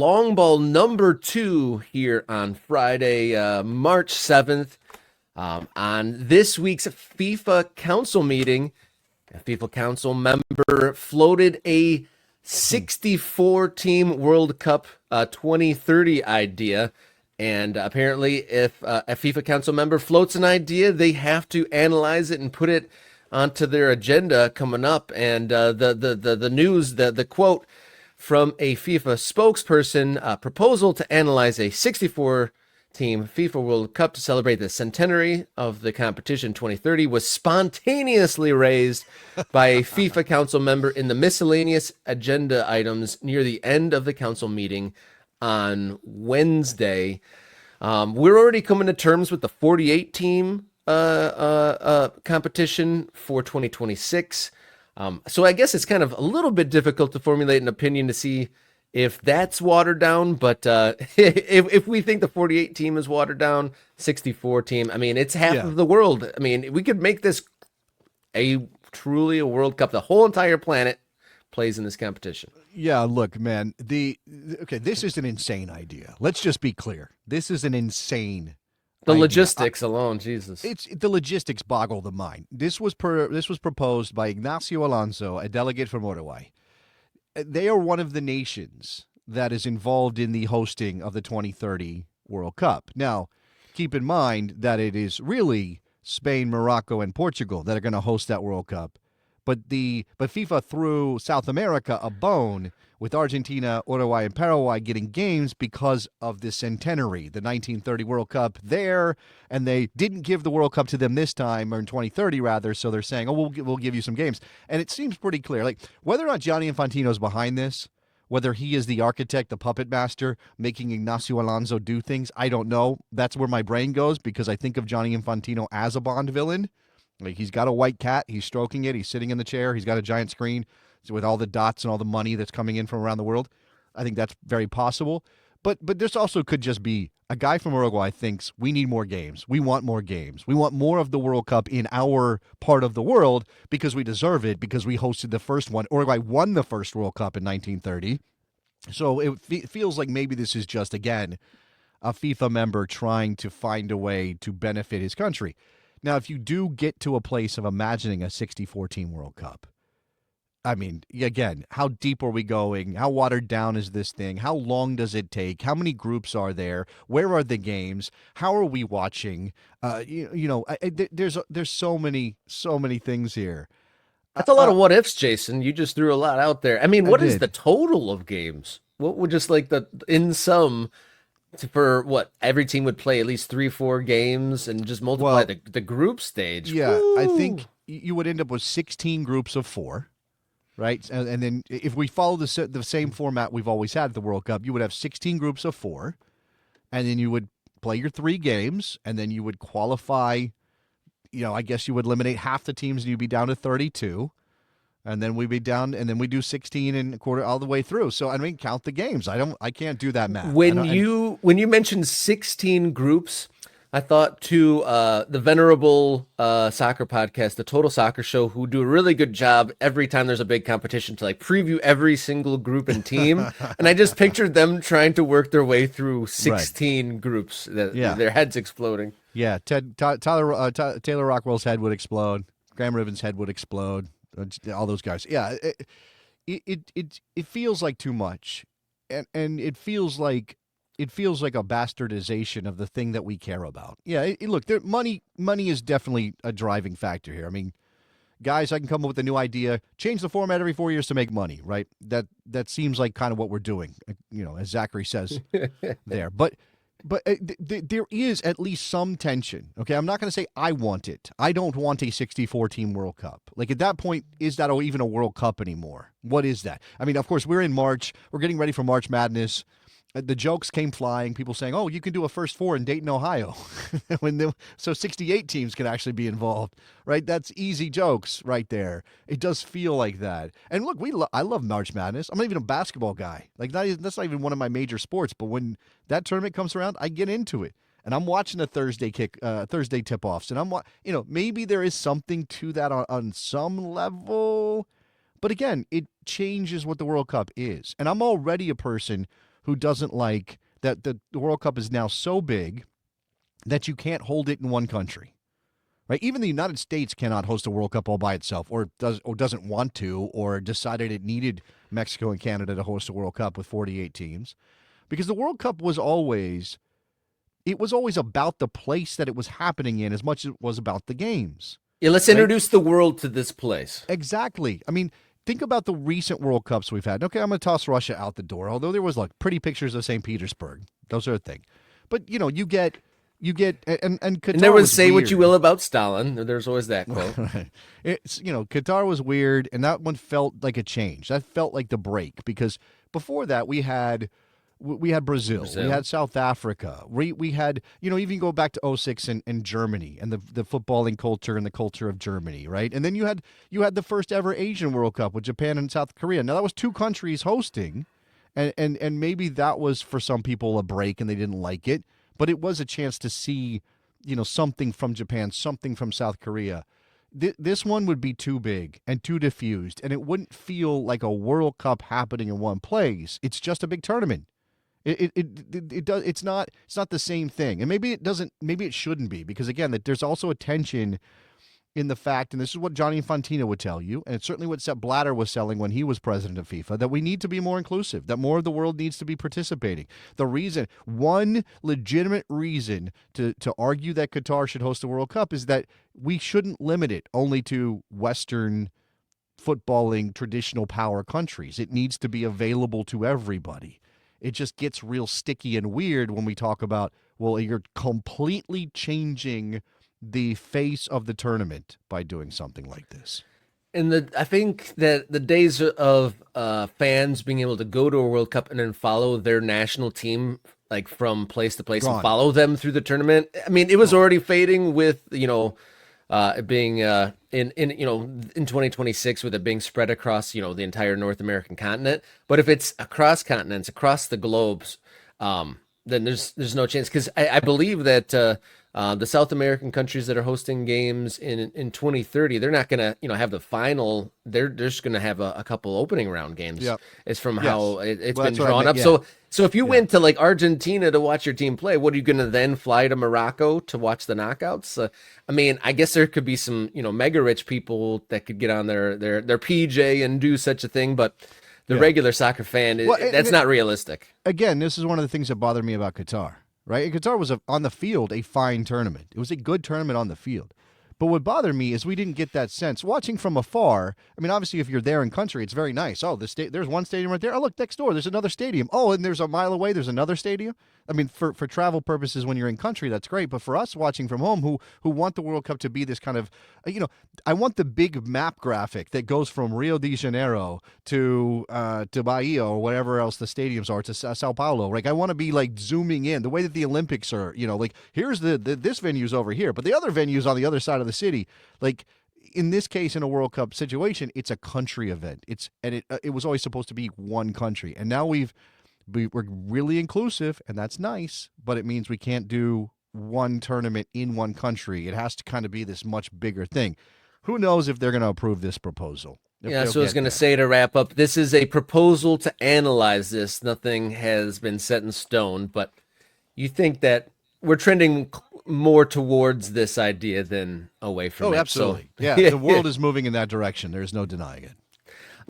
Long ball number 2 here on Friday, March 7th. On this week's FIFA Council meeting, a FIFA Council member floated a 64-team World Cup 2030 idea. And apparently, if a FIFA Council member floats an idea, they have to analyze it and put it onto their agenda coming up. And the news, the quote from a FIFA spokesperson, proposal to analyze a 64-team FIFA World Cup to celebrate the centenary of the competition 2030 was spontaneously raised by a FIFA Council member in the miscellaneous agenda items near the end of the council meeting on Wednesday. We're already coming to terms with the 48-team competition for 2026. So I guess it's kind of a little bit difficult to formulate an opinion to see if that's watered down. But if we think the 48 team is watered down, 64 team, I mean, it's half of the world. I mean, we could make this truly a World Cup. The whole entire planet plays in this competition. Yeah, look, man, this is an insane idea. Let's just be clear. This is an insane The idea. logistics alone, Jesus. The logistics boggle the mind. This was proposed by Ignacio Alonso, a delegate from Uruguay. They are one of the nations that is involved in the hosting of the 2030 World Cup. Now, keep in mind that it is really Spain, Morocco, and Portugal that are going to host that World Cup. But FIFA threw South America a bone with Argentina, Uruguay, and Paraguay getting games because of the centenary, the 1930 World Cup there, and they didn't give the World Cup to them this time, or in 2030 rather, so they're saying, oh, we'll give you some games. And it seems pretty clear. Like, whether or not Gianni Infantino's behind this, whether he is the architect, the puppet master, making Ignacio Alonso do things, I don't know. That's where my brain goes, because I think of Gianni Infantino as a Bond villain. Like, he's got a white cat, he's stroking it, he's sitting in the chair, he's got a giant screen with all the dots and all the money that's coming in from around the world. I think that's very possible. But this also could just be a guy from Uruguay thinks we need more games. We want more games. We want more of the World Cup in our part of the world because we deserve it, because we hosted the first one. Uruguay won the first World Cup in 1930. So it feels like maybe this is just, again, a FIFA member trying to find a way to benefit his country. Now, if you do get to a place of imagining a 64-team World Cup, I mean, again, how deep are we going? How watered down is this thing? How long does it take? How many groups are there? Where are the games? How are we watching? There's so many things here. That's a lot of what ifs, Jason. You just threw a lot out there. I mean, what is the total of games? What would just like in sum for what every team would play at least 3-4 games and just multiply the group stage? Yeah, Woo! I think you would end up with 16 groups of 4. Right, and then if we follow the same format we've always had at the World Cup, you would have 16 groups of 4, and then you would play your 3 games, and then you would qualify. I guess you would eliminate half the teams, and you'd be down to 32, and then we'd be down, and then we do 16 and a quarter all the way through. So I mean, count the games. I can't do that math. When you mentioned 16 groups, I thought to the venerable soccer podcast, the Total Soccer Show, who do a really good job every time there's a big competition to like preview every single group and team. And I just pictured them trying to work their way through 16 groups, their heads exploding. Yeah, Taylor Rockwell's head would explode. Graham Ribbon's head would explode. All those guys. Yeah, it feels like too much, and it feels like a bastardization of the thing that we care about. Yeah, look, money is definitely a driving factor here. I mean, guys, I can come up with a new idea, change the format every 4 years to make money, right? That seems like kind of what we're doing, as Zachary says there. But there is at least some tension, okay? I'm not going to say I want it. I don't want a 64-team World Cup. Like, at that point, is that even a World Cup anymore? What is that? I mean, of course, we're in March. We're getting ready for March Madness. The jokes came flying. People saying, "Oh, you can do a first 4 in Dayton, Ohio," so 68 teams can actually be involved, right? That's easy jokes right there. It does feel like that. And look, I love March Madness. I'm not even a basketball guy. Like, that's not even one of my major sports. But when that tournament comes around, I get into it, and I'm watching the Thursday tip-offs, and maybe there is something to that on some level. But again, it changes what the World Cup is, and I'm already a person who doesn't like that the World Cup is now so big that you can't hold it in one country. Right? Even the United States cannot host a World Cup all by itself, or doesn't want to, or decided it needed Mexico and Canada to host a World Cup with 48 teams, because the World Cup was always about the place that it was happening in as much as it was about the games. Yeah, let's introduce the world to this place. Exactly. I mean, think about the recent World Cups we've had. Okay, I'm going to toss Russia out the door, although there was like pretty pictures of St. Petersburg. Those are a thing. But you get and Qatar And there was was say weird. what you will about Stalin. There's always that quote. It's Qatar was weird, and that one felt like a change. That felt like the break, because before that we had Brazil, we had South Africa, we had even go back to 06 and Germany and the footballing culture and the culture of Germany, right? And then you had the first ever Asian World Cup with Japan and South Korea. Now that was two countries hosting, and maybe that was for some people a break and they didn't like it. But it was a chance to see, something from Japan, something from South Korea. This one would be too big and too diffused, and it wouldn't feel like a World Cup happening in one place. It's just a big tournament. It does. It's not the same thing, and maybe it doesn't. Maybe it shouldn't be, because again, that there's also a tension in the fact, and this is what Johnny Infantino would tell you, and it's certainly what Sepp Blatter was selling when he was president of FIFA, that we need to be more inclusive, that more of the world needs to be participating. One legitimate reason to argue that Qatar should host the World Cup is that we shouldn't limit it only to Western footballing traditional power countries. It needs to be available to everybody. It just gets real sticky and weird when we talk about, well, you're completely changing the face of the tournament by doing something like this. And I think that the days of fans being able to go to a World Cup and then follow their national team like from place to place and follow them through the tournament. I mean, it was already fading with it being in 2026 with it being spread across the entire North American continent. But if it's across continents, across the globes, then there's no chance, because I believe that. The South American countries that are hosting games in 2030, they're not going to have the final. They're just going to have a couple opening round games. Yep. It's from how it's been that's drawn up. Yeah. So if you went to like Argentina to watch your team play, what are you going to then fly to Morocco to watch the knockouts? I mean, I guess there could be some mega rich people that could get on their PJ and do such a thing, but the regular soccer fan, that's not realistic. Again, this is one of the things that bothered me about Qatar. Right? Qatar was on the field a fine tournament. It was a good tournament on the field. But what bothered me is we didn't get that sense. Watching from afar, I mean, obviously, if you're there in country, it's very nice. Oh, there's one stadium right there. Oh, look, next door, there's another stadium. Oh, and there's a mile away, there's another stadium. I mean, for travel purposes, when you're in country, that's great. But for us watching from home, who want the World Cup to be this kind of, I want the big map graphic that goes from Rio de Janeiro to Bahia or whatever else the stadiums are, to Sao Paulo. Like, I want to be like zooming in the way that the Olympics are. Like here's this venue's over here, but the other venue's on the other side of the city. Like in this case, in a World Cup situation, it's a country event. It was always supposed to be one country, and now we're really inclusive, and that's nice, but it means we can't do one tournament in one country. It has to kind of be this much bigger thing. Who knows if they're going to approve this proposal? Yeah, so I was going to say, to wrap up, this is a proposal to analyze this. Nothing has been set in stone, but you think that we're trending more towards this idea than away from it. Oh, absolutely. So, yeah, the world is moving in that direction. There's no denying it.